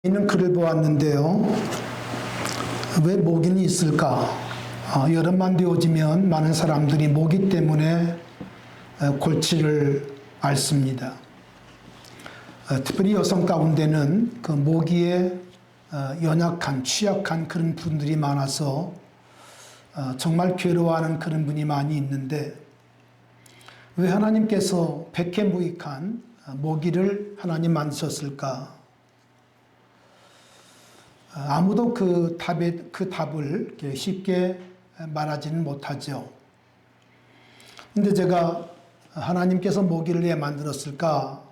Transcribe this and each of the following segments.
있는 글을 보았는데요. 왜 모기는 있을까? 여름만 되어지면 많은 사람들이 모기 때문에 골치를 앓습니다. 특별히 여성 가운데는 그 모기에 연약한, 취약한 그런 분들이 많아서 정말 괴로워하는 그런 분이 많이 있는데, 왜 하나님께서 백해무익한 모기를 하나님 만드셨을까? 아무도 그 답을 쉽게 말하지는 못하죠. 근데 제가 하나님께서 모기를 왜 만들었을까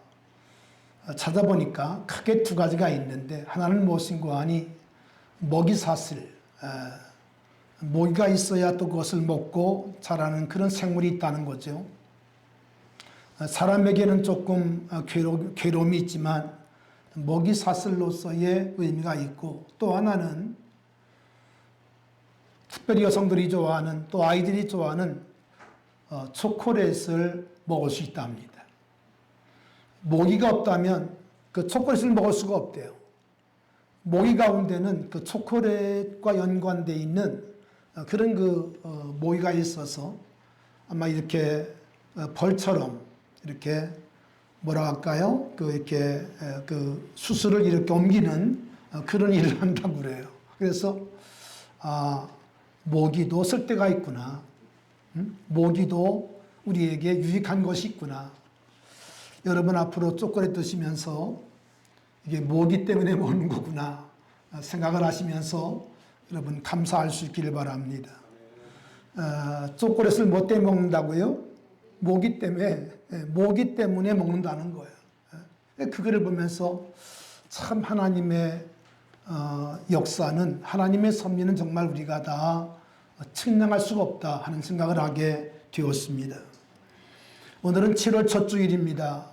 찾아보니까 크게 두 가지가 있는데, 하나는 무엇인고 하니 먹이사슬, 모기가 있어야 또 그것을 먹고 자라는 그런 생물이 있다는 거죠. 사람에게는 조금 괴로움이 있지만 먹이사슬로서의 의미가 있고, 또 하나는 특별히 여성들이 좋아하는, 또 아이들이 좋아하는 초콜릿을 먹을 수 있답니다. 모기가 없다면 그 초콜릿을 먹을 수가 없대요. 모기 가운데는 그 초콜릿과 연관되어 있는 그런 모기가 있어서 아마 이렇게 벌처럼 이렇게 뭐라 할까요? 이렇게 수술을 이렇게 옮기는 그런 일을 한다고 그래요. 그래서 모기도 쓸 데가 있구나. 모기도 우리에게 유익한 것이 있구나. 여러분 앞으로 초콜릿 드시면서 이게 모기 때문에 먹는 거구나 생각을 하시면서 여러분 감사할 수 있기를 바랍니다. 초콜릿을 뭐 때문에 먹는다고요? 모기 때문에 먹는다는 거예요. 그거를 보면서 참 하나님의 역사는, 하나님의 섭리는 정말 우리가 다 측량할 수가 없다 하는 생각을 하게 되었습니다. 오늘은 7월 첫 주일입니다.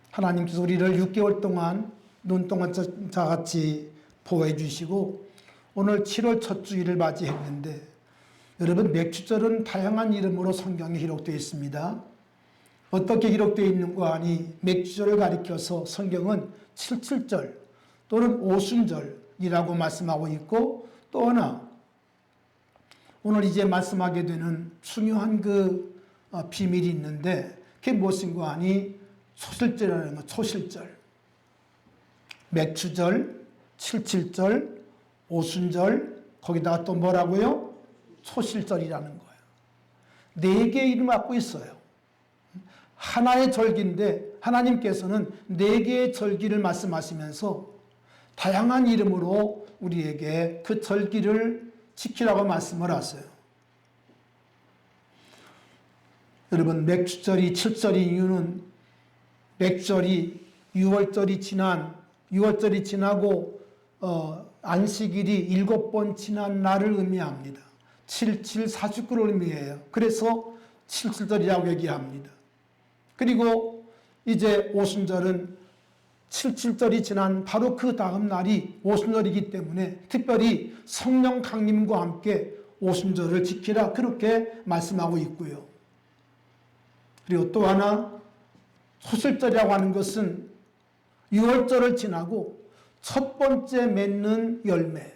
하나님께서 우리를 6개월 동안 눈동자같이 보호해 주시고 오늘 7월 첫 주일을 맞이했는데, 여러분 맥주절은 다양한 이름으로 성경에 기록되어 있습니다. 어떻게 기록되어 있는가 하니 맥주절을 가리켜서 성경은 77절 또는 오순절이라고 말씀하고 있고, 또 하나 오늘 이제 말씀하게 되는 중요한 비밀이 있는데, 그게 무엇인가 하니 초실절이라는 거. 초실절, 맥주절, 77절, 오순절, 거기다가 또 뭐라고요? 초실절이라는 거예요. 4개의 이름을 갖고 있어요. 하나의 절기인데 하나님께서는 4개의 절기를 말씀하시면서 다양한 이름으로 우리에게 그 절기를 지키라고 말씀을 하세요. 여러분, 맥주절이 7절인 이유는 맥절이 6월절이 지나고 안식일이 7번 지난 날을 의미합니다. 7749를 의미해요. 그래서 77절이라고 얘기합니다. 그리고 이제 오순절은 77절이 지난 바로 그 다음 날이 오순절이기 때문에 특별히 성령 강림과 함께 오순절을 지키라, 그렇게 말씀하고 있고요. 그리고 또 하나 초실절이라고 하는 것은 6월절을 지나고 첫 번째 맺는 열매,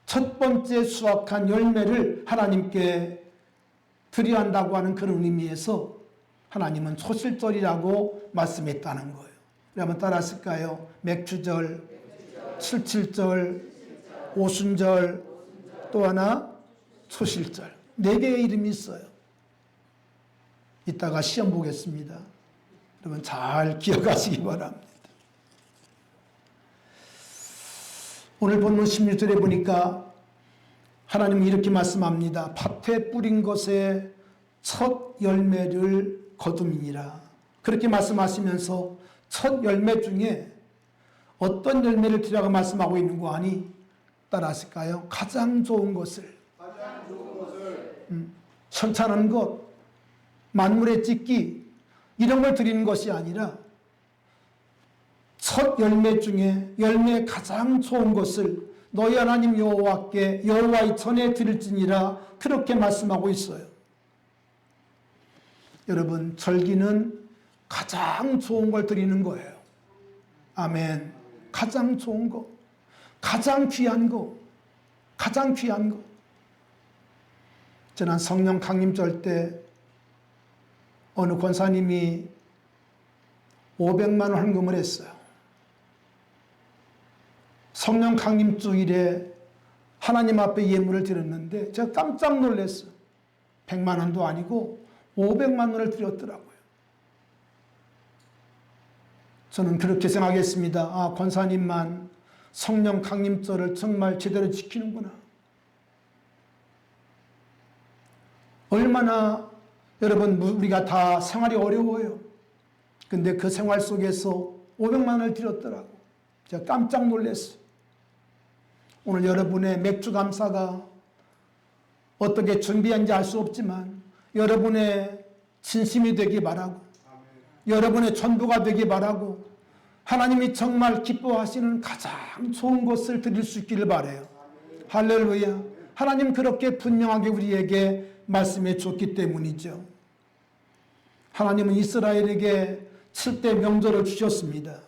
첫 번째 수확한 열매를 하나님께 드려야 한다고 하는 그런 의미에서 하나님은 초실절이라고 말씀했다는 거예요. 한번 따라하실까요? 맥주절, 77절, 오순절, 또 하나 초실절. 4개의 이름이 있어요. 이따가 시험 보겠습니다. 여러분 잘 기억하시기 바랍니다. 오늘 본문 16절에 보니까 하나님이 이렇게 말씀합니다. 밭에 뿌린 것에 첫 열매를 거둠이니라. 그렇게 말씀하시면서 첫 열매 중에 어떤 열매를 드리라고 말씀하고 있는 거 아니? 따라하실까요? 가장 좋은 것을, 현찬한 것, 만물의 찍기, 이런 걸 드리는 것이 아니라 첫 열매 중에 열매 가장 좋은 것을 너희 하나님 여호와께 여호와의 전에 드릴지니라, 그렇게 말씀하고 있어요. 여러분, 절기는 가장 좋은 걸 드리는 거예요. 아멘. 가장 좋은 거, 가장 귀한 거, 가장 귀한 거. 지난 성령 강림절 때 어느 권사님이 500만 원 헌금을 했어요. 성령 강림 주일에 하나님 앞에 예물을 드렸는데 제가 깜짝 놀랐어요. 100만 원도 아니고 500만 원을 드렸더라고요. 저는 그렇게 생각했습니다. 아, 권사님만 성령 강림절을 정말 제대로 지키는구나. 얼마나 여러분 우리가 다 생활이 어려워요. 근데 그 생활 속에서 500만 원을 드렸더라고. 제가 깜짝 놀랐어요. 오늘 여러분의 맥주 감사가 어떻게 준비한지 알 수 없지만 여러분의 진심이 되기 바라고, 여러분의 전부가 되기 바라고, 하나님이 정말 기뻐하시는 가장 좋은 것을 드릴 수 있기를 바라요. 할렐루야. 하나님 그렇게 분명하게 우리에게 말씀해 줬기 때문이죠. 하나님은 이스라엘에게 7대 명절을 주셨습니다.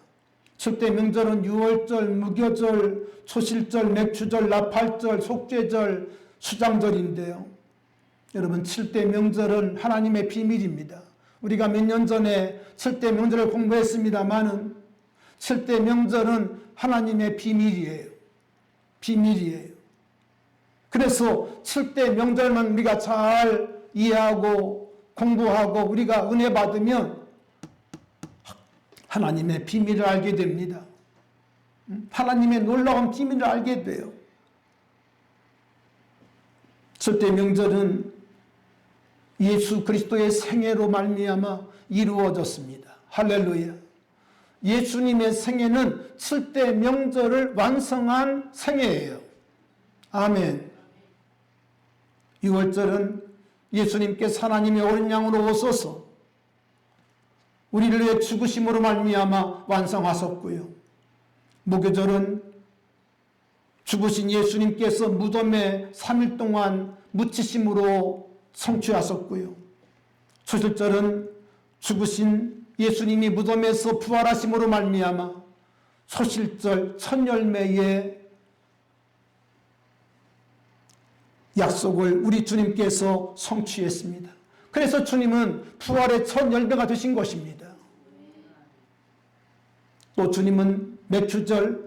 7대 명절은 유월절, 무교절, 초실절, 맥주절, 나팔절, 속죄절, 수장절인데요. 여러분 7대 명절은 하나님의 비밀입니다. 우리가 몇 년 전에 7대 명절을 공부했습니다마는 7대 명절은 하나님의 비밀이에요. 비밀이에요. 그래서 7대 명절만 우리가 잘 이해하고 공부하고 우리가 은혜 받으면 하나님의 비밀을 알게 됩니다. 하나님의 놀라운 비밀을 알게 돼요. 7대 명절은 예수 그리스도의 생애로 말미암아 이루어졌습니다. 할렐루야. 예수님의 생애는 7대 명절을 완성한 생애예요. 아멘. 6월절은 예수님께서 하나님의 어린 양으로 오셔서 우리를 위해 죽으심으로 말미암아 완성하셨고요. 무교절은 죽으신 예수님께서 무덤에 3일 동안 묻히심으로 성취하셨고요. 초실절은 죽으신 예수님이 무덤에서 부활하심으로 말미암아 초실절 첫 열매의 약속을 우리 주님께서 성취했습니다. 그래서 주님은 부활의 첫 열매가 되신 것입니다. 또 주님은 맥주절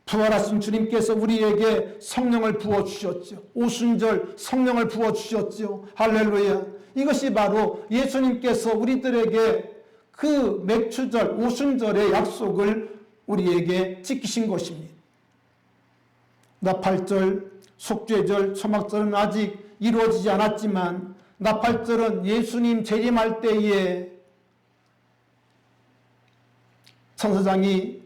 부활하신 주님께서 우리에게 성령을 부어주셨죠. 오순절 성령을 부어주셨죠. 할렐루야. 이것이 바로 예수님께서 우리들에게 그 맥주절 오순절의 약속을 우리에게 지키신 것입니다. 나팔절, 속죄절, 초막절은 아직 이루어지지 않았지만 나팔절은 예수님 재림할 때에 천사장이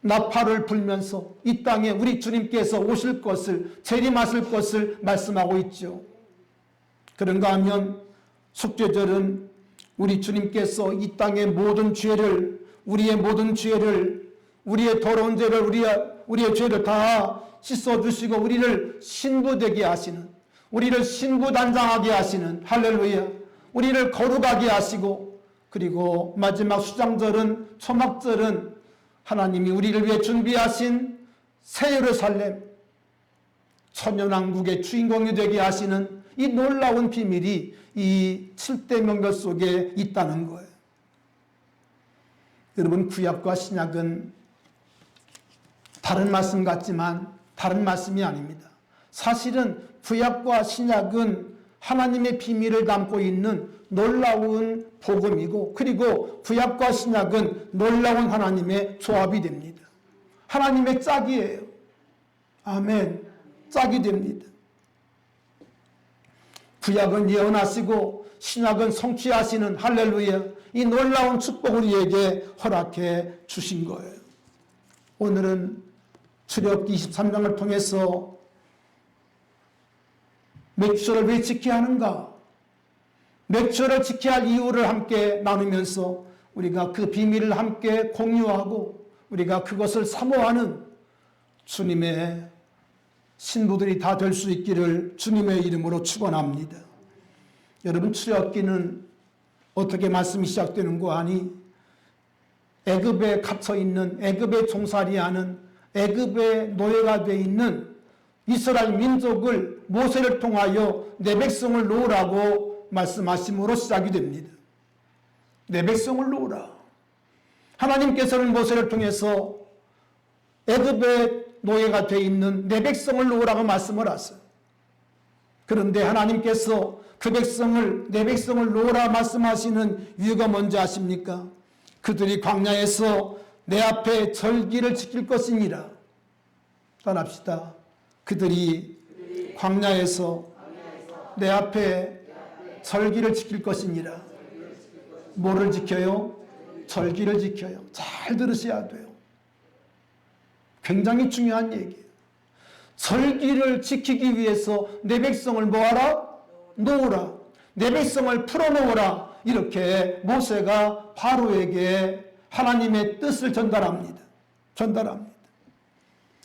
나팔을 불면서 이 땅에 우리 주님께서 오실 것을, 재림하실 것을 말씀하고 있죠. 그런가 하면 속죄절은 우리 주님께서 이 땅의 모든 죄를, 우리의 모든 죄를, 우리의 더러운 죄를, 우리의 죄를 다 씻어주시고 우리를 신부되게 하시는, 우리를 신부단장하게 하시는, 할렐루야, 우리를 거룩하게 하시고, 그리고 마지막 수장절은, 초막절은 하나님이 우리를 위해 준비하신 새 예루살렘, 천년왕국의 주인공이 되게 하시는 이 놀라운 비밀이 이 7대 명절 속에 있다는 거예요. 여러분, 구약과 신약은 다른 말씀 같지만 다른 말씀이 아닙니다. 사실은 구약과 신약은 하나님의 비밀을 담고 있는 놀라운 복음이고, 그리고 구약과 신약은 놀라운 하나님의 조합이 됩니다. 하나님의 짝이에요. 아멘. 짝이 됩니다. 구약은 예언하시고 신약은 성취하시는, 할렐루야, 이 놀라운 축복을 우리에게 허락해 주신 거예요. 오늘은 출애굽기 23장을 통해서 맥주절을 왜 지켜야 하는가, 맥주절을 지켜야 할 이유를 함께 나누면서 우리가 그 비밀을 함께 공유하고 우리가 그것을 사모하는 주님의 신부들이 다 될 수 있기를 주님의 이름으로 축원합니다. 여러분, 출애굽기는 어떻게 말씀이 시작되는 거 아니? 애굽에 갇혀 있는, 애굽에 종살이하는, 애굽의 노예가 되어 있는 이스라엘 민족을 모세를 통하여 내 백성을 놓으라고 말씀하심으로 시작이 됩니다. 내 백성을 놓으라. 하나님께서는 모세를 통해서 애굽의 노예가 되어 있는 내 백성을 놓으라고 말씀을 하세요. 그런데 하나님께서 그 백성을, 내 백성을 놓으라 말씀하시는 이유가 뭔지 아십니까? 그들이 광야에서 내 앞에 절기를 지킬 것이니라. 따라합시다. 그들이 광야에서 내 앞에 절기를 지킬 것이니라. 뭐를 지켜요? 절기를 지켜요. 잘 들으셔야 돼요. 굉장히 중요한 얘기예요. 절기를 지키기 위해서 내 백성을 뭐하라? 놓으라. 내 백성을 풀어놓으라. 이렇게 모세가 바로에게 하나님의 뜻을 전달합니다.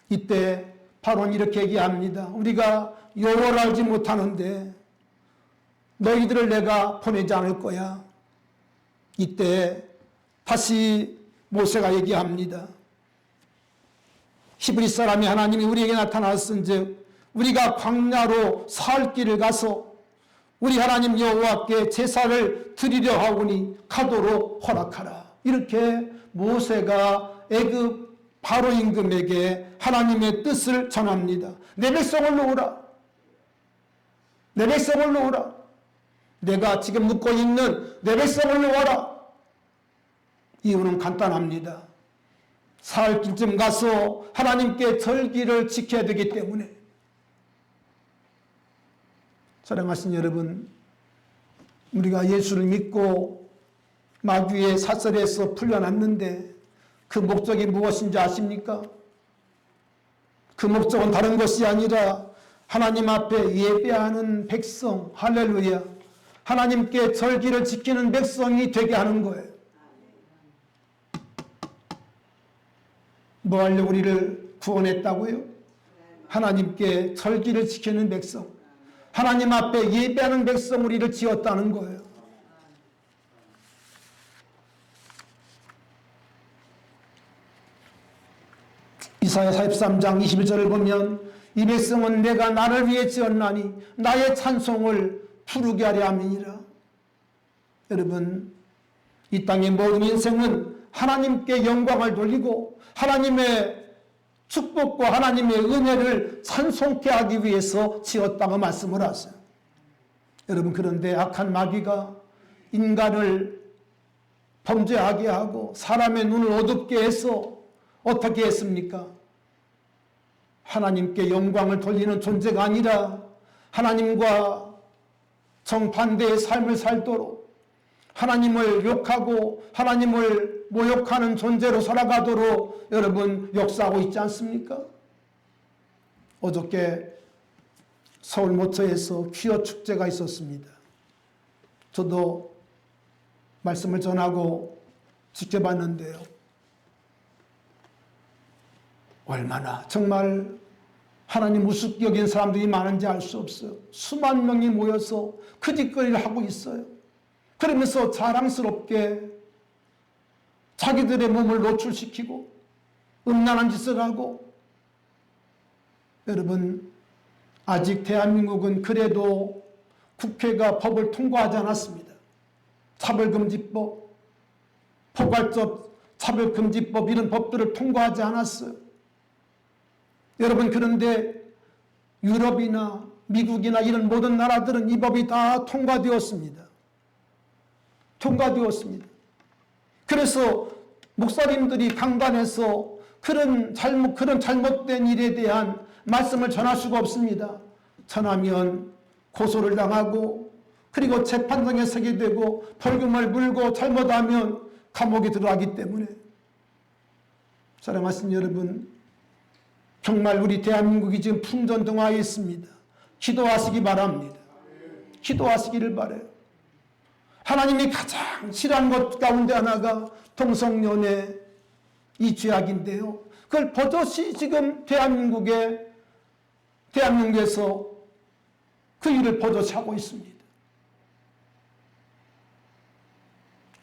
이때 바로는 이렇게 얘기합니다. 우리가 여호와를 알지 못하는데 너희들을 내가 보내지 않을 거야. 이때 다시 모세가 얘기합니다. 히브리 사람이 하나님이 우리에게 나타났은즉 우리가 광야로 사흘 길을 가서 우리 하나님 여호와께 제사를 드리려 하오니 가도록 허락하라. 이렇게 모세가 애굽 바로 임금에게 하나님의 뜻을 전합니다. 내 백성을 놓으라. 내 백성을 놓으라. 내가 지금 묻고 있는 내 백성을 놓아라. 이유는 간단합니다. 사흘 길쯤 가서 하나님께 절기를 지켜야 되기 때문에. 사랑하신 여러분, 우리가 예수를 믿고 마귀의 사슬에서 풀려났는데 그 목적이 무엇인지 아십니까? 그 목적은 다른 것이 아니라 하나님 앞에 예배하는 백성, 할렐루야, 하나님께 절기를 지키는 백성이 되게 하는 거예요. 뭐 하려고 우리를 구원했다고요? 하나님께 절기를 지키는 백성, 하나님 앞에 예배하는 백성 우리를 지었다는 거예요. 이사야 43장 21절을 보면 이 백성은 내가 나를 위해 지었나니 나의 찬송을 부르게 하려 함이니라. 여러분, 이 땅의 모든 인생은 하나님께 영광을 돌리고 하나님의 축복과 하나님의 은혜를 찬송케 하기 위해서 지었다고 말씀을 하세요. 여러분, 그런데 악한 마귀가 인간을 범죄하게 하고 사람의 눈을 어둡게 해서 어떻게 했습니까? 하나님께 영광을 돌리는 존재가 아니라 하나님과 정반대의 삶을 살도록, 하나님을 욕하고 하나님을 모욕하는 존재로 살아가도록 여러분 역사하고 있지 않습니까? 어저께 서울 모처에서 퀴어 축제가 있었습니다. 저도 말씀을 전하고 지켜봤는데요. 얼마나 정말 하나님 우습게 여긴 사람들이 많은지 알 수 없어요. 수만 명이 모여서 그 짓거리를 하고 있어요. 그러면서 자랑스럽게 자기들의 몸을 노출시키고 음란한 짓을 하고, 여러분, 아직 대한민국은 그래도 국회가 법을 통과하지 않았습니다. 차별금지법, 포괄적 차별금지법, 이런 법들을 통과하지 않았어요. 여러분, 그런데 유럽이나 미국이나 이런 모든 나라들은 이 법이 다 통과되었습니다. 그래서 목사님들이 강단에서 그런 잘못된 일에 대한 말씀을 전할 수가 없습니다. 전하면 고소를 당하고, 그리고 재판정에 서게 되고, 벌금을 물고 잘못하면 감옥에 들어가기 때문에. 사랑하신 여러분, 정말 우리 대한민국이 지금 풍전등화에 있습니다. 기도하시기 바랍니다. 기도하시기를 바라요. 하나님이 가장 싫어하는 것 가운데 하나가 동성연애, 이 죄악인데요. 그걸 버젓이 지금 대한민국에서 그 일을 버젓이 하고 있습니다.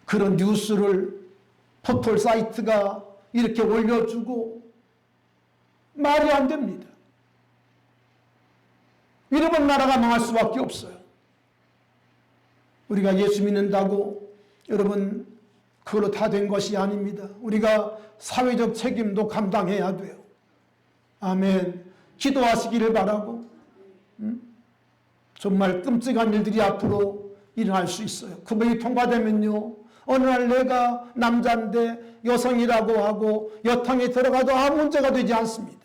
그런 뉴스를 포털 사이트가 이렇게 올려주고 말이 안 됩니다. 이러면 나라가 망할 수밖에 없어요. 우리가 예수 믿는다고 여러분 그걸로 다 된 것이 아닙니다. 우리가 사회적 책임도 감당해야 돼요. 아멘. 기도하시기를 바라고 정말 끔찍한 일들이 앞으로 일어날 수 있어요. 그분이 통과되면요, 어느 날 내가 남자인데 여성이라고 하고 여탕에 들어가도 아무 문제가 되지 않습니다.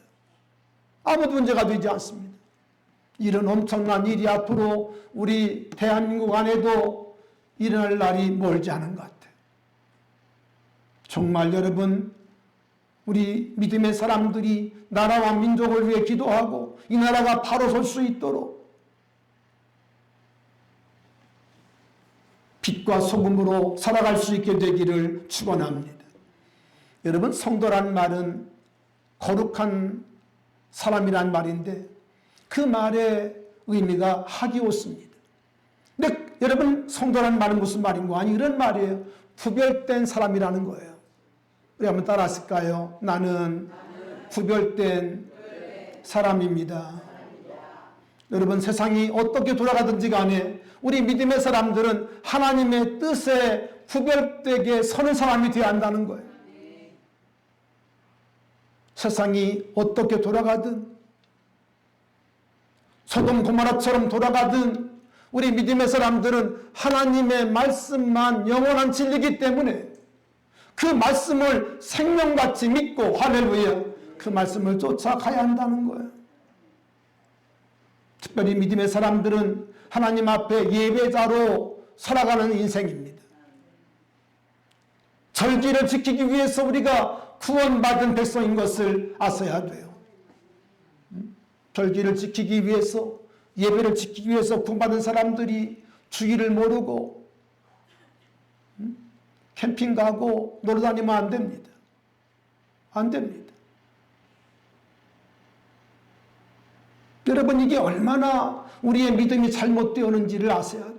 아무도 문제가 되지 않습니다. 이런 엄청난 일이 앞으로 우리 대한민국 안에도 일어날 날이 멀지 않은 것 같아요. 정말 여러분, 우리 믿음의 사람들이 나라와 민족을 위해 기도하고 이 나라가 바로 설 수 있도록 빛과 소금으로 살아갈 수 있게 되기를 축원합니다. 여러분, 성도란 말은 거룩한 사람이란 말인데 그 말의 의미가 하기오스입니다. 근데 여러분, 성도란 말은 무슨 말인고? 아니, 이런 말이에요. 구별된 사람이라는 거예요. 우리 한번 따라 하실까요? 나는 구별된 사람입니다. 여러분, 세상이 어떻게 돌아가든지 간에 우리 믿음의 사람들은 하나님의 뜻에 구별되게 서는 사람이 되어야 한다는 거예요. 세상이 어떻게 돌아가든 소돔 고모라처럼 돌아가든 우리 믿음의 사람들은 하나님의 말씀만 영원한 진리이기 때문에 그 말씀을 생명같이 믿고, 할렐루야, 그 말씀을 쫓아가야 한다는 거예요. 특별히 믿음의 사람들은 하나님 앞에 예배자로 살아가는 인생입니다. 절기를 지키기 위해서 우리가 구원받은 백성인 것을 아셔야 돼요. 절기를 지키기 위해서, 예배를 지키기 위해서 구원받은 사람들이 주기를 모르고 캠핑 가고 놀러 다니면 안 됩니다. 안 됩니다. 여러분, 이게 얼마나 우리의 믿음이 잘못되었는지를 아셔야 돼요.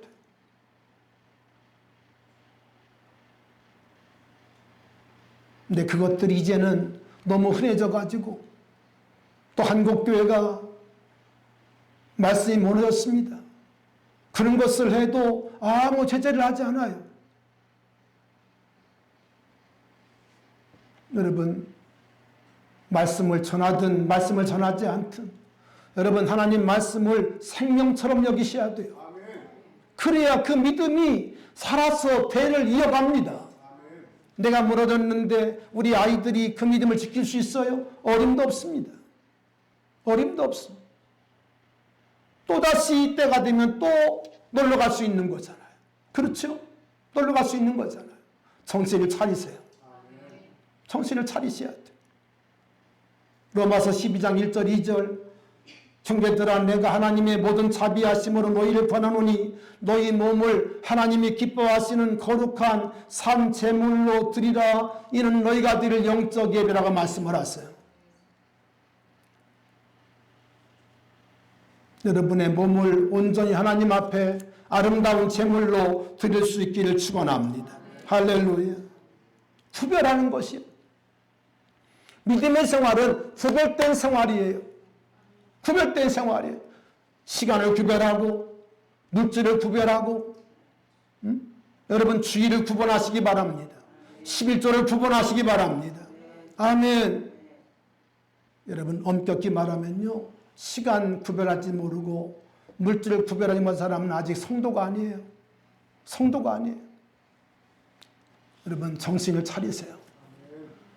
근데 그것들이 이제는 너무 흔해져 가지고 또 한국교회가 말씀이 무너졌습니다. 그런 것을 해도 아무 제재를 하지 않아요. 여러분, 말씀을 전하든 말씀을 전하지 않든 여러분, 하나님 말씀을 생명처럼 여기셔야 돼요. 그래야 그 믿음이 살아서 대를 이어갑니다. 내가 무너졌는데 우리 아이들이 그 믿음을 지킬 수 있어요? 어림도 없습니다. 어림도 없습니다. 또다시 이때가 되면 또 놀러 갈 수 있는 거잖아요. 그렇죠? 놀러 갈 수 있는 거잖아요. 정신을 차리세요. 정신을 차리셔야 돼요. 로마서 12장 1절 2절, 형제들아, 내가 하나님의 모든 자비하심으로 너희를 권하노니 너희 몸을 하나님이 기뻐하시는 거룩한 산 제물로 드리라. 이는 너희가 드릴 영적 예배라고 말씀을 하세요. 여러분의 몸을 온전히 하나님 앞에 아름다운 제물로 드릴 수 있기를 축원합니다. 할렐루야. 구별하는 것이요. 믿음의 생활은 구별된 생활이에요. 구별된 생활이에요. 시간을 구별하고 물질을 구별하고 여러분, 주의를 구분하시기 바랍니다. 11조를 구분하시기 바랍니다. 아멘. 여러분, 엄격히 말하면요, 시간 구별하지 모르고 물질을 구별하지 못한 사람은 아직 성도가 아니에요. 성도가 아니에요. 여러분, 정신을 차리세요.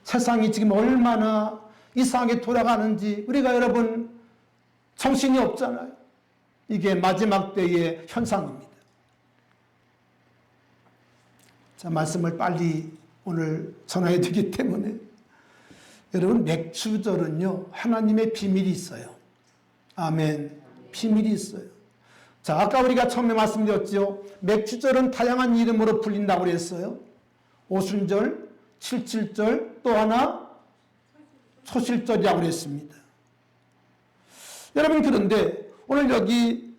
세상이 지금 얼마나 이상하게 돌아가는지 우리가 여러분 정신이 없잖아요. 이게 마지막 때의 현상입니다. 자, 말씀을 빨리 오늘 전해야 되기 때문에 여러분, 맥추절은요, 하나님의 비밀이 있어요. 아멘. 비밀이 있어요. 자, 아까 우리가 처음에 말씀드렸죠. 맥추절은 다양한 이름으로 불린다고 그랬어요. 오순절, 칠칠절, 또 하나 초실절이라고 그랬습니다. 여러분, 그런데 오늘 여기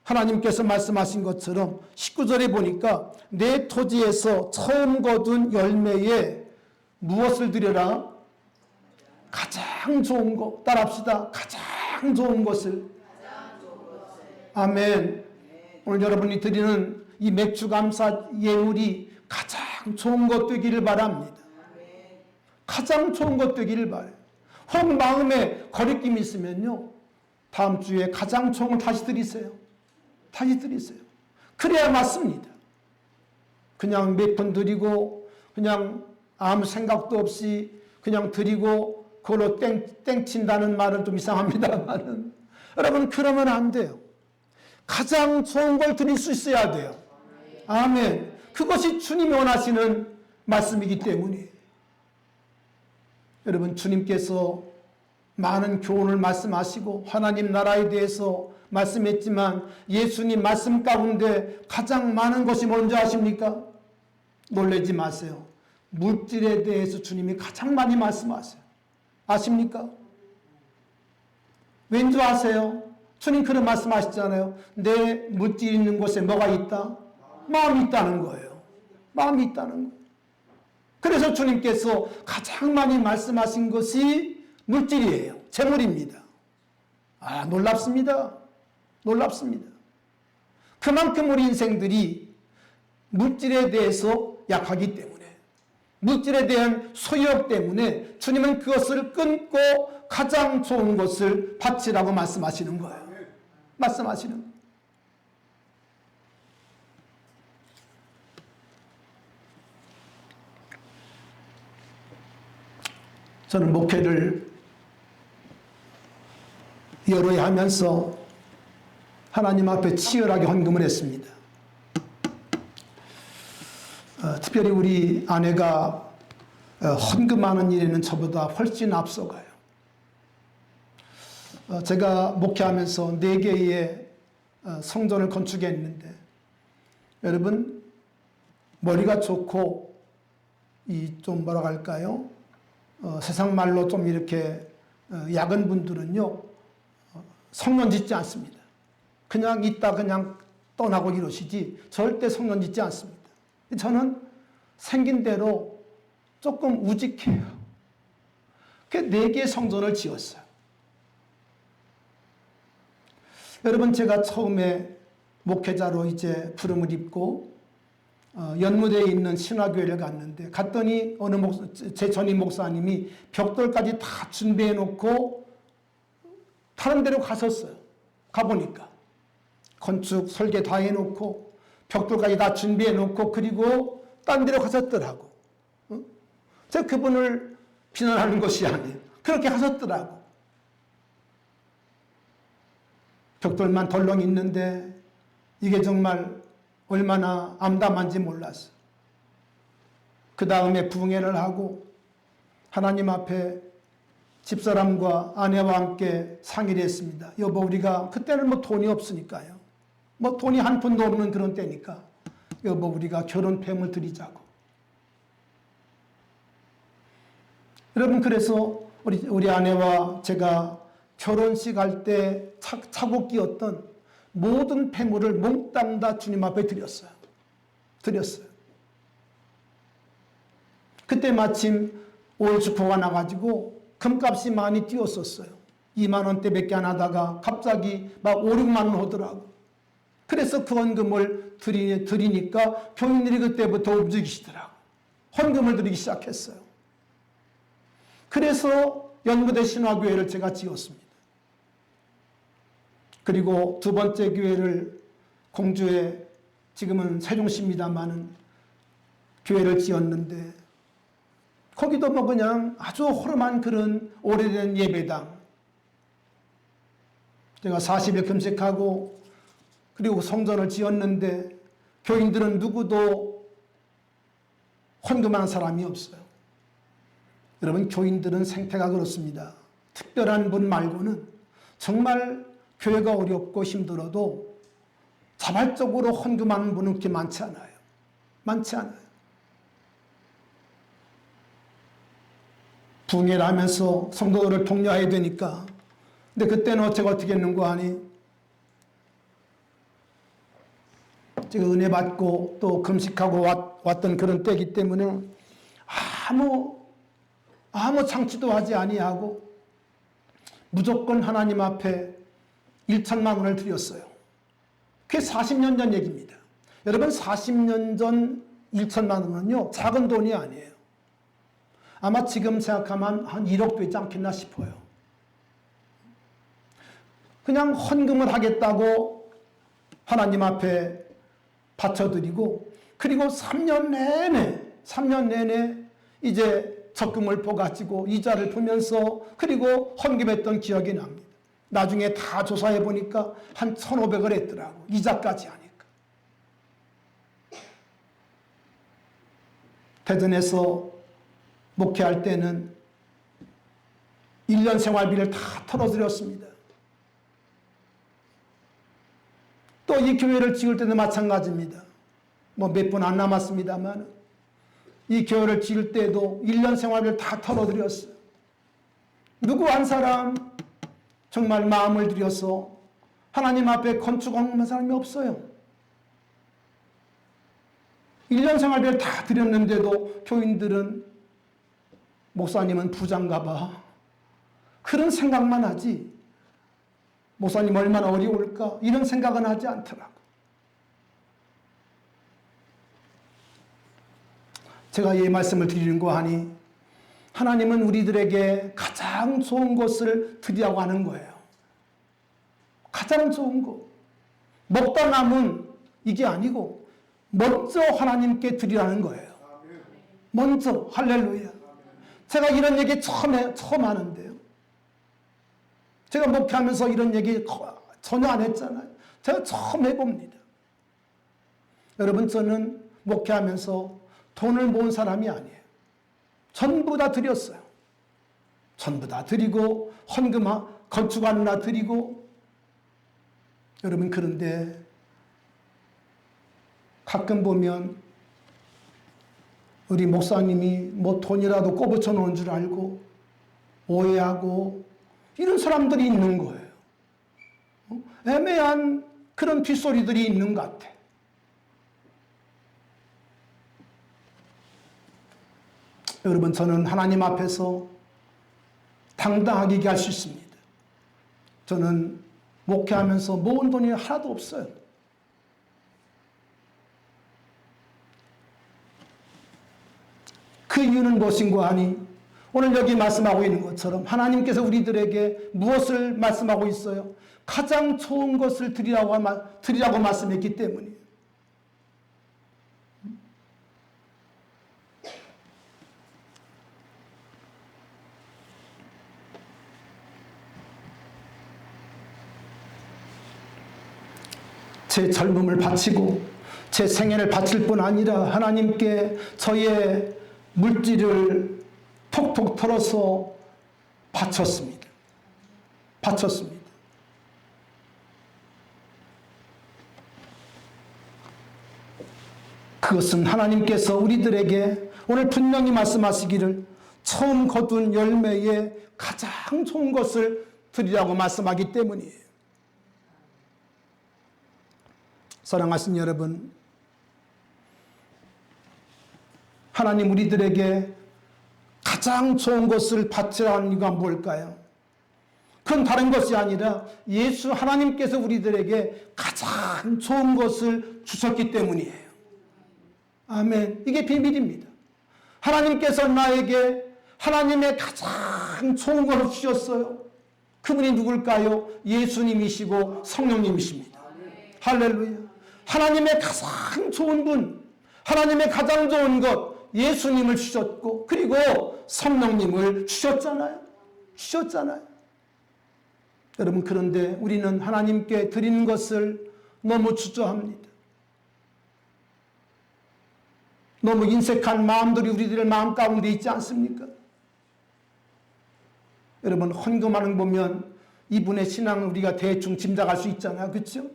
하나님께서 말씀하신 것처럼 19절에 보니까 내 토지에서 처음 거둔 열매에 무엇을 드려라? 가장 좋은 것. 따라합시다. 가장 좋은 것을. 아멘. 오늘 여러분이 드리는 이 맥주 감사 예물이 가장 좋은 것 되기를 바랍니다. 가장 좋은 것 되기를 바라요. 혹 마음에 거리낌이 있으면요, 다음 주에 가장 좋은 걸 다시 드리세요. 다시 드리세요. 그래야 맞습니다. 그냥 몇 번 드리고 그냥 아무 생각도 없이 그냥 드리고 그걸로 땡친다는 말은 좀 이상합니다만은, 여러분 그러면 안 돼요. 가장 좋은 걸 드릴 수 있어야 돼요. 아멘. 그것이 주님이 원하시는 말씀이기 때문에 여러분, 주님께서 많은 교훈을 말씀하시고 하나님 나라에 대해서 말씀했지만 예수님 말씀 가운데 가장 많은 것이 뭔지 아십니까? 놀라지 마세요. 물질에 대해서 주님이 가장 많이 말씀하세요. 아십니까? 왠지 아세요? 주님 그런 말씀하시잖아요. 내 물질 있는 곳에 뭐가 있다? 마음이 있다는 거예요. 마음이 있다는 거예요. 그래서 주님께서 가장 많이 말씀하신 것이 물질이에요. 재물입니다. 아, 놀랍습니다. 놀랍습니다. 그만큼 우리 인생들이 물질에 대해서 약하기 때문에, 물질에 대한 소유욕 때문에 주님은 그것을 끊고 가장 좋은 것을 바치라고 말씀하시는 거예요. 말씀하시는 거예요. 저는 목회를 여러 해 하면서 하나님 앞에 치열하게 헌금을 했습니다. 특별히 우리 아내가 헌금하는 일에는 저보다 훨씬 앞서가요. 제가 목회하면서 4개의 성전을 건축했는데, 여러분 머리가 좋고 이 좀 뭐라고 할까요? 세상 말로 좀 이렇게 약은 분들은요, 성전 짓지 않습니다. 그냥 있다 그냥 떠나고 이러시지 절대 성전 짓지 않습니다. 저는 생긴 대로 조금 우직해요. 그 4개의 성전을 지었어요. 여러분, 제가 처음에 목회자로 이제 부름을 입고 연무대에 있는 신화교회를 갔더니 제 전임 목사님이 벽돌까지 다 준비해 놓고 다른 데로 가셨어요. 가보니까 건축 설계 다 해놓고 벽돌까지 다 준비해 놓고 그리고 딴 데로 가셨더라고. 제가 그분을 비난하는 것이 아니에요. 그렇게 하셨더라고. 벽돌만 덜렁 있는데 이게 정말 얼마나 암담한지 몰랐어. 그 다음에 부흥회를 하고 하나님 앞에 집사람과 아내와 함께 상의를 했습니다. 여보, 우리가 그때는 뭐 돈이 없으니까요. 뭐 돈이 한 푼도 없는 그런 때니까 여보, 우리가 결혼폐음을 드리자고. 여러분, 그래서 우리 아내와 제가 결혼식 할 때 차고 끼었던 모든 폐물을 몽땅 다 주님 앞에 드렸어요. 그때 마침 올 주포가 나가지고 금값이 많이 뛰었었어요. 2만 원대밖에 안 하다가 갑자기 막 5, 6만 원 하더라고. 그래서 그 헌금을 드리니까 교인들이 그때부터 움직이시더라고. 헌금을 드리기 시작했어요. 그래서 연무대 신화교회를 제가 지었습니다. 그리고 두 번째 교회를 공주에, 지금은 세종시입니다마는 교회를 지었는데, 거기도 뭐 그냥 아주 허름한 그런 오래된 예배당. 제가 40일 금식하고 그리고 성전을 지었는데 교인들은 누구도 헌금하는 사람이 없어요. 여러분, 교인들은 생태가 그렇습니다. 특별한 분 말고는 정말 교회가 어렵고 힘들어도 자발적으로 헌금하는 분은 그렇게 많지 않아요. 많지 않아요. 부흥회를 하면서 성도들을 독려해야 되니까. 근데 그때는 제가 어떻게 했는고 하니, 제가 은혜 받고 또 금식하고 왔던 그런 때이기 때문에 아무 아무 창치도 하지 아니하고 무조건 하나님 앞에 1천만 원을 드렸어요. 그게 40년 전 얘기입니다. 여러분 40년 전 1천만 원은요 작은 돈이 아니에요. 아마 지금 생각하면 한 1억 되지 않겠나 싶어요. 그냥 헌금을 하겠다고 하나님 앞에 바쳐드리고 그리고 3년 내내 이제 적금을 퍼가지고 이자를 풀면서 그리고 헌금했던 기억이 납니다. 나중에 다 조사해 보니까 한 1,500을 했더라고. 이자까지 하니까. 대전에서 목회할 때는 1년 생활비를 다 털어드렸습니다. 또 이 교회를 지을 때도 마찬가지입니다. 뭐 몇 분 안 남았습니다만 이 교회를 지을 때도 1년 생활비를 다 털어드렸어요. 누구 한 사람 정말 마음을 들여서 하나님 앞에 건축하는 사람이 없어요. 1년 생활비를 다 드렸는데도 교인들은 목사님은 부자인가 봐. 그런 생각만 하지 목사님 얼마나 어려울까 이런 생각은 하지 않더라고. 제가 이 말씀을 드리는 거 하니 하나님은 우리들에게 가장 좋은 것을 드리라고 하는 거예요. 가장 좋은 거. 먹다 남은 이게 아니고 먼저 하나님께 드리라는 거예요. 먼저. 할렐루야. 제가 이런 얘기 처음 하는데요. 제가 목회하면서 이런 얘기 전혀 안 했잖아요. 제가 처음 해봅니다. 여러분 저는 목회하면서 돈을 모은 사람이 아니에요. 전부 다 드렸어요. 전부 다 드리고 헌금 건축하느라 드리고. 여러분 그런데 가끔 보면 우리 목사님이 뭐 돈이라도 꼬부쳐 놓은 줄 알고 오해하고 이런 사람들이 있는 거예요. 애매한 그런 뒷소리들이 있는 것 같아. 여러분 저는 하나님 앞에서 당당하게 얘기할 수 있습니다. 저는 목회하면서 모은 돈이 하나도 없어요. 그 이유는 무엇인가 하니 오늘 여기 말씀하고 있는 것처럼 하나님께서 우리들에게 무엇을 말씀하고 있어요? 가장 좋은 것을 드리라고 말씀했기 때문이에요. 제 젊음을 바치고 제 생애를 바칠 뿐 아니라 하나님께 저의 물질을 톡톡 털어서 바쳤습니다. 그것은 하나님께서 우리들에게 오늘 분명히 말씀하시기를 처음 거둔 열매에 가장 좋은 것을 드리라고 말씀하기 때문이에요. 사랑하신 여러분, 하나님 우리들에게 가장 좋은 것을 바치라는 이유가 뭘까요? 그건 다른 것이 아니라 예수 하나님께서 우리들에게 가장 좋은 것을 주셨기 때문이에요. 아멘. 이게 비밀입니다. 하나님께서 나에게 하나님의 가장 좋은 것을 주셨어요. 그분이 누굴까요? 예수님이시고 성령님이십니다. 할렐루야. 하나님의 가장 좋은 분, 하나님의 가장 좋은 것, 예수님을 주셨고 그리고 성령님을 주셨잖아요. 여러분 그런데 우리는 하나님께 드리는 것을 너무 주저합니다. 너무 인색한 마음들이 우리들의 마음 가운데 있지 않습니까? 여러분 헌금하는 거 보면 이분의 신앙을 우리가 대충 짐작할 수 있잖아요. 그렇죠?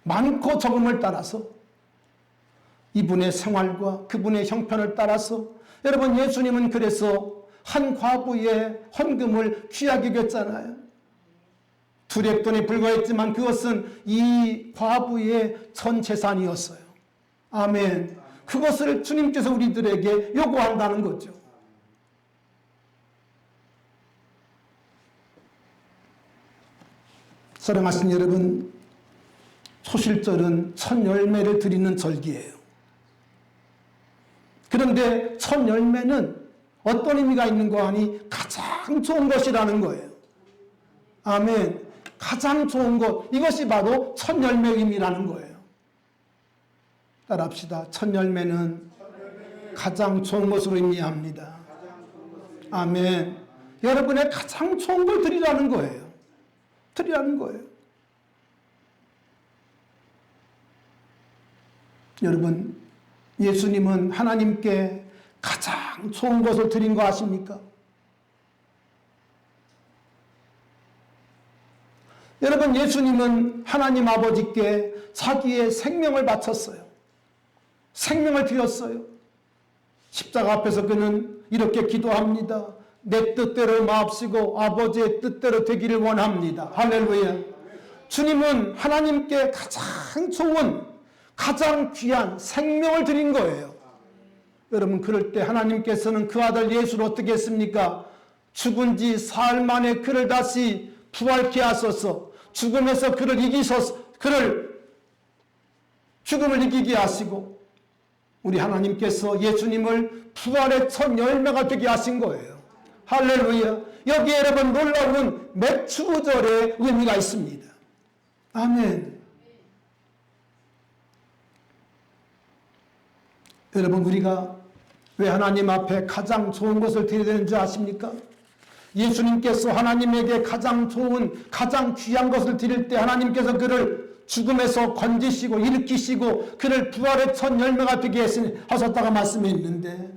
많고 적음을 따라서 이분의 생활과 그분의 형편을 따라서 여러분 예수님은 그래서 한 과부의 헌금을 귀하게 여겼잖아요. 두렙돈에 불과했지만 그것은 이 과부의 전 재산이었어요. 아멘. 그것을 주님께서 우리들에게 요구한다는 거죠. 사랑하신 여러분, 소실절은 첫 열매를 드리는 절기예요. 그런데 첫 열매는 어떤 의미가 있는 거 하니 가장 좋은 것이라는 거예요. 아멘. 가장 좋은 것, 이것이 바로 첫 열매의 의미라는 거예요. 따라합시다. 첫 열매는 가장 좋은 것으로 의미합니다. 아멘. 여러분의 가장 좋은 걸 드리라는 거예요. 드리라는 거예요. 여러분, 예수님은 하나님께 가장 좋은 것을 드린 거 아십니까? 여러분, 예수님은 하나님 아버지께 자기의 생명을 바쳤어요. 생명을 드렸어요. 십자가 앞에서 그는 이렇게 기도합니다. 내 뜻대로 마옵시고 아버지의 뜻대로 되기를 원합니다. 할렐루야. 주님은 하나님께 가장 좋은, 가장 귀한 생명을 드린 거예요. 여러분, 그럴 때 하나님께서는 그 아들 예수를 어떻게 했습니까? 죽은 지 사흘 만에 그를 다시 부활케 하소서. 죽음에서 그를 죽음을 이기게 하시고, 우리 하나님께서 예수님을 부활의 첫 열매가 되게 하신 거예요. 할렐루야. 여기에 여러분 놀라운 맥주절의 의미가 있습니다. 아멘. 여러분, 우리가 왜 하나님 앞에 가장 좋은 것을 드려야 되는지 아십니까? 예수님께서 하나님에게 가장 좋은, 가장 귀한 것을 드릴 때 하나님께서 그를 죽음에서 건지시고 일으키시고 그를 부활의 첫 열매가 되게 하셨다가 말씀이 있는데,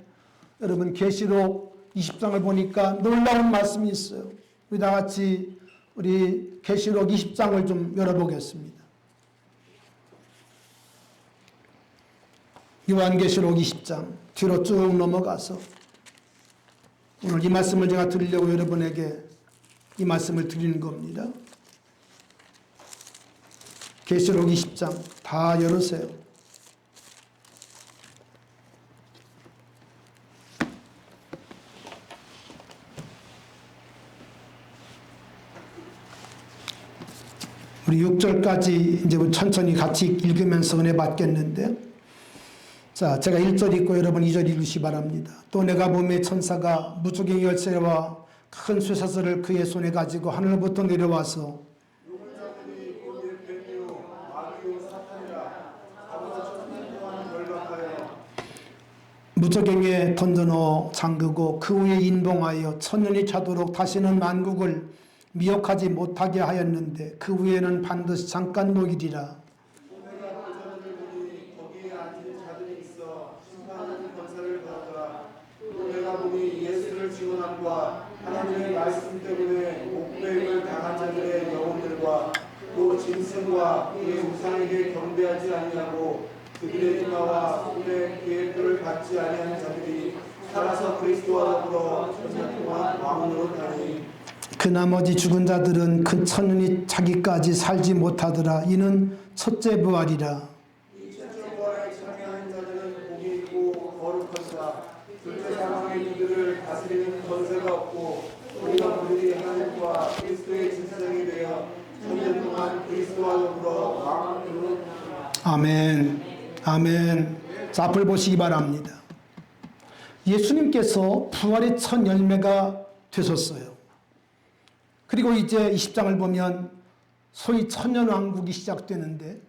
여러분 계시록 20장을 보니까 놀라운 말씀이 있어요. 우리 다 같이 우리 계시록 20장을 좀 열어보겠습니다. 요한계시록 20장 뒤로 쭉 넘어가서 오늘 이 말씀을 제가 드리려고 여러분에게 이 말씀을 드리는 겁니다. 계시록 20장 다 열으세요. 우리 6절까지 이제 천천히 같이 읽으면서 은혜 받겠는데, 자, 제가 1절 읽고 여러분 2절 읽으시 바랍니다. 또 내가 봄의 천사가 무적의 열쇠와 큰 쇠사슬을 그의 손에 가지고 하늘로부터 내려와서 무저갱에 던져넣어 잠그고 그 위에 인봉하여 천년이 차도록 다시는 만국을 미혹하지 못하게 하였는데 그 위에는 반드시 잠깐 녹이리라. 거기에 앉은 자들이 있어 심판하는 권세를 받았더라. 또 내가 보니 예수를 증언함과 하나님의 말씀 때문에 목배임을 당한 자들의 영혼들과 또 짐승과 그의 우상에게 경배하지 아니하고 그들의 이마와 손에 그의 뼈를 받지 아니하는 자들이 살아서 그리스도와 더불어 천년 동안 왕으로 다니. 그 나머지 죽은 자들은 그 천년이 차기까지 살지 못하더라. 이는 첫째 부활이라. 이 첫째 부활에 참여한 자들은 복이 있고 거룩하다. 둘째 사망의 이들을 다스리는 권세가 없고 우리가 그들이 하나님과 그리스도의 짐승이 되어 천년 동안 그리스도와 더불어 왕으로. 아멘. 아멘. 자, 앞을 보시기 바랍니다. 예수님께서 부활의 첫 열매가 되셨어요. 그리고 이제 20장을 보면 소위 천년왕국이 시작되는데,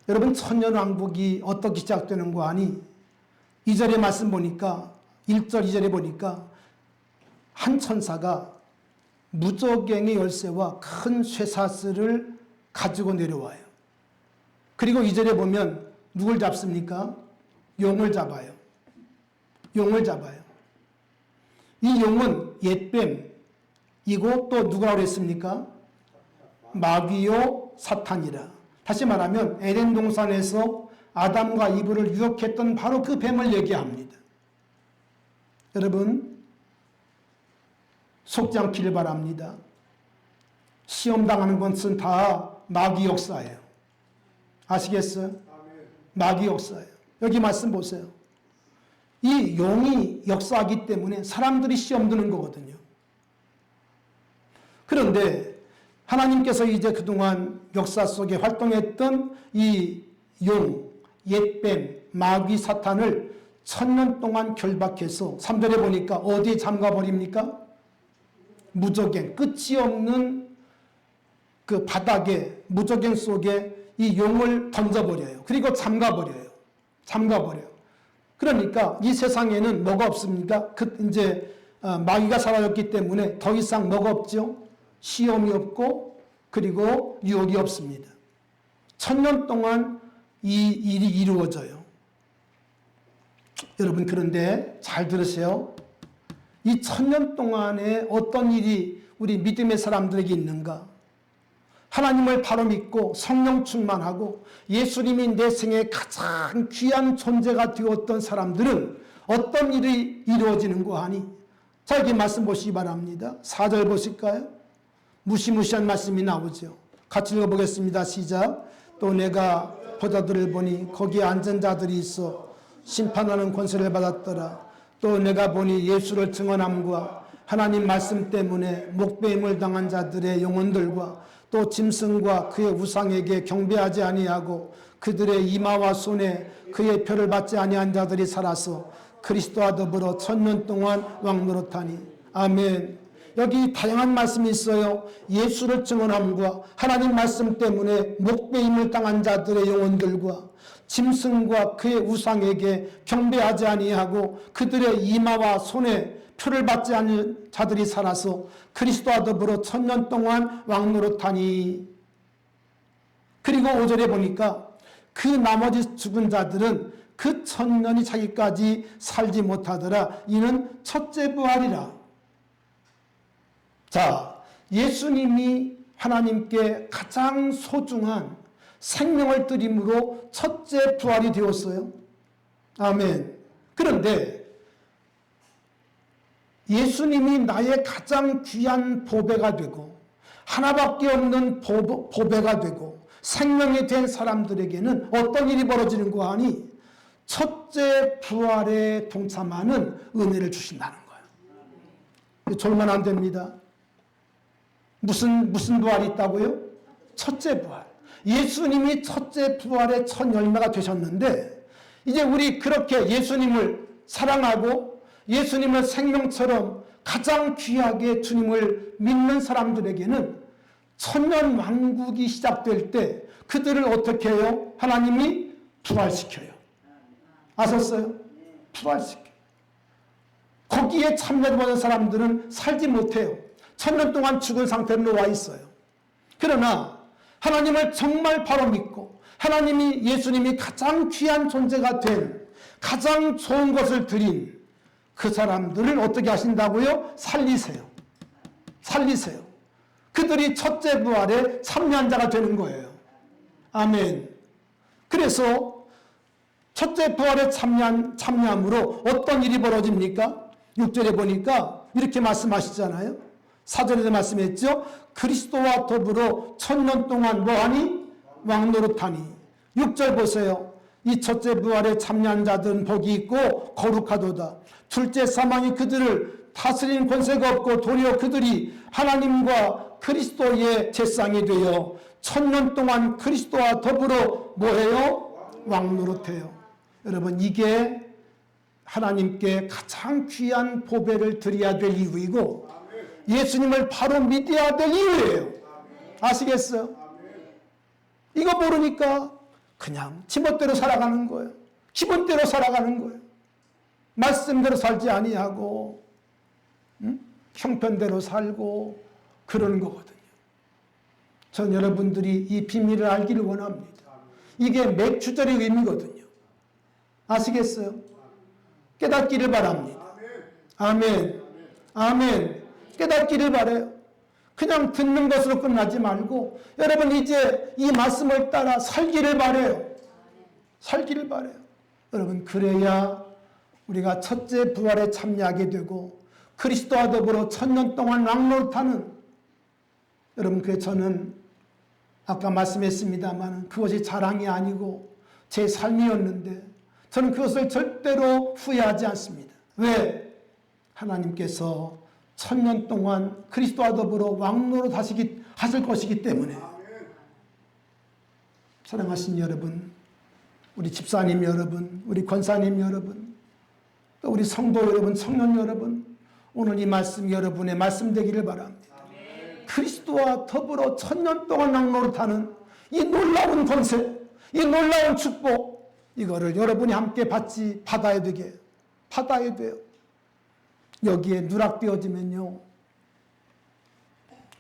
여러분 천년왕국이 어떻게 시작되는 거 아니? 2절의 말씀 보니까 1절 2절에 보니까 한 천사가 무저갱의 열쇠와 큰 쇠사슬을 가지고 내려와요. 그리고 2절에 보면 누굴 잡습니까? 용을 잡아요. 용을 잡아요. 이 용은 옛뱀이고 또 누가 그랬습니까? 마귀요 사탄이라. 다시 말하면 에덴 동산에서 아담과 이브를 유혹했던 바로 그 뱀을 얘기합니다. 여러분 속지 않기를 바랍니다. 시험당하는 것은 다 마귀 역사예요. 아시겠어요? 마귀 역사예요. 여기 말씀 보세요. 이 용이 역사하기 때문에 사람들이 시험 드는 거거든요. 그런데 하나님께서 이제 그동안 역사 속에 활동했던 이 용, 옛뱀, 마귀, 사탄을 1000년 동안 결박해서 3절에 보니까 어디에 잠가버립니까? 무저갱, 끝이 없는 그 바닥에, 무저갱 속에 이 용을 던져버려요. 그리고 잠가버려요. 그러니까 이 세상에는 뭐가 없습니까? 이제 마귀가 사라졌기 때문에 더 이상 뭐가 없죠? 시험이 없고 그리고 유혹이 없습니다. 1000년 동안 이 일이 이루어져요. 여러분, 그런데 잘 들으세요. 이 1000년 동안에 어떤 일이 우리 믿음의 사람들에게 있는가? 하나님을 바로 믿고 성령 충만하고 예수님이 내 생에 가장 귀한 존재가 되었던 사람들은 어떤 일이 이루어지는가 하니, 자, 여기 말씀 보시기 바랍니다. 4절 보실까요? 무시무시한 말씀이 나오죠. 같이 읽어보겠습니다. 시작. 또 내가 보자들을 보니 거기에 앉은 자들이 있어 심판하는 권세를 받았더라. 또 내가 보니 예수를 증언함과 하나님 말씀 때문에 목배임을 당한 자들의 영혼들과 또 짐승과 그의 우상에게 경배하지 아니하고 그들의 이마와 손에 그의 표를 받지 아니한 자들이 살아서 그리스도와 더불어 1000년 동안 왕노릇하니. 아멘. 여기 다양한 말씀이 있어요. 예수를 증언함과 하나님 말씀 때문에 목배임을 당한 자들의 영혼들과 짐승과 그의 우상에게 경배하지 아니하고 그들의 이마와 손에 표를 받지 않은 자들이 살아서 그리스도와 더불어 1000년 동안 왕노릇하니. 그리고 5절에 보니까 그 나머지 죽은 자들은 그 1000년이 자기까지 살지 못하더라. 이는 첫째 부활이라. 자, 예수님이 하나님께 가장 소중한 생명을 드림으로 첫째 부활이 되었어요. 아멘. 그런데 예수님이 나의 가장 귀한 보배가 되고 하나밖에 없는 보배가 되고 생명이 된 사람들에게는 어떤 일이 벌어지는가 하니 첫째 부활에 동참하는 은혜를 주신다는 거예요. 졸면 안 됩니다. 무슨 부활이 있다고요? 첫째 부활. 예수님이 첫째 부활의 첫 열매가 되셨는데, 이제 우리 그렇게 예수님을 사랑하고 예수님을 생명처럼 가장 귀하게 주님을 믿는 사람들에게는 천년 왕국이 시작될 때 그들을 어떻게 해요? 하나님이 부활시켜요. 아셨어요? 부활시켜요. 거기에 참여하는 사람들은 살지 못해요. 1000년 동안 죽은 상태로 놓아 있어요. 그러나 하나님을 정말 바로 믿고 하나님이 예수님이 가장 귀한 존재가 된 가장 좋은 것을 드린 그 사람들을 어떻게 하신다고요? 살리세요. 그들이 첫째 부활에 참여한 자가 되는 거예요. 아멘. 그래서 첫째 부활에 참여함으로 어떤 일이 벌어집니까? 6절에 보니까 이렇게 말씀하시잖아요. 4절에도 말씀했죠. 그리스도와 더불어 1000년 동안 뭐하니? 왕노릇하니. 6절 보세요. 이 첫째 부활에 참여한 자들은 복이 있고 거룩하도다. 둘째 사망이 그들을 다스리는 권세가 없고 도리어 그들이 하나님과 그리스도의 제상이 되어 1000년 동안 그리스도와 더불어 뭐해요? 왕노릇해요. 여러분, 이게 하나님께 가장 귀한 보배를 드려야 될 이유이고 예수님을 바로 믿어야 될 이유예요. 아시겠어요? 이거 모르니까 그냥 지멋대로 살아가는 거예요. 기본대로 살아가는 거예요. 말씀대로 살지 아니하고 형편대로 살고 그러는 거거든요. 전 여러분들이 이 비밀을 알기를 원합니다. 이게 맥주절의 의미거든요. 아시겠어요? 깨닫기를 바랍니다. 아멘. 아멘. 깨닫기를 바라요. 그냥 듣는 것으로 끝나지 말고 여러분 이제 이 말씀을 따라 살기를 바라요. 살기를 바라요. 여러분, 그래야 우리가 첫째 부활에 참여하게 되고 그리스도와 더불어 1000년 동안 왕노릇하는, 여러분, 그 저는 아까 말씀했습니다만 그것이 자랑이 아니고 제 삶이었는데 저는 그것을 절대로 후회하지 않습니다. 왜? 하나님께서 천년 동안 그리스도와 더불어 왕노릇 하실 것이기 때문에 사랑하신 여러분, 우리 집사님 여러분, 우리 권사님 여러분, 또 우리 성도 여러분, 청년 여러분, 오늘 이 말씀 여러분의 말씀 되기를 바랍니다. 그리스도와 더불어 천년 동안 왕노릇하는 이 놀라운 권세, 이 놀라운 축복, 이거를 여러분이 함께 받아야 돼요. 여기에 누락되어지면요,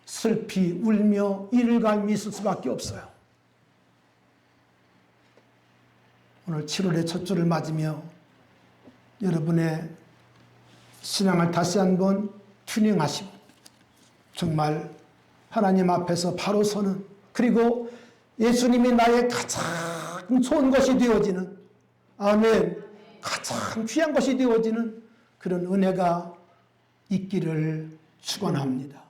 슬피 울며 이를 갈미 있을 수밖에 없어요. 오늘 7월의 첫 주를 맞으며 여러분의 신앙을 다시 한번 튜닝하시고 정말 하나님 앞에서 바로 서는, 그리고 예수님이 나의 가장 좋은 것이 되어지는, 아멘, 가장 귀한 것이 되어지는 그런 은혜가 있기를 축원합니다.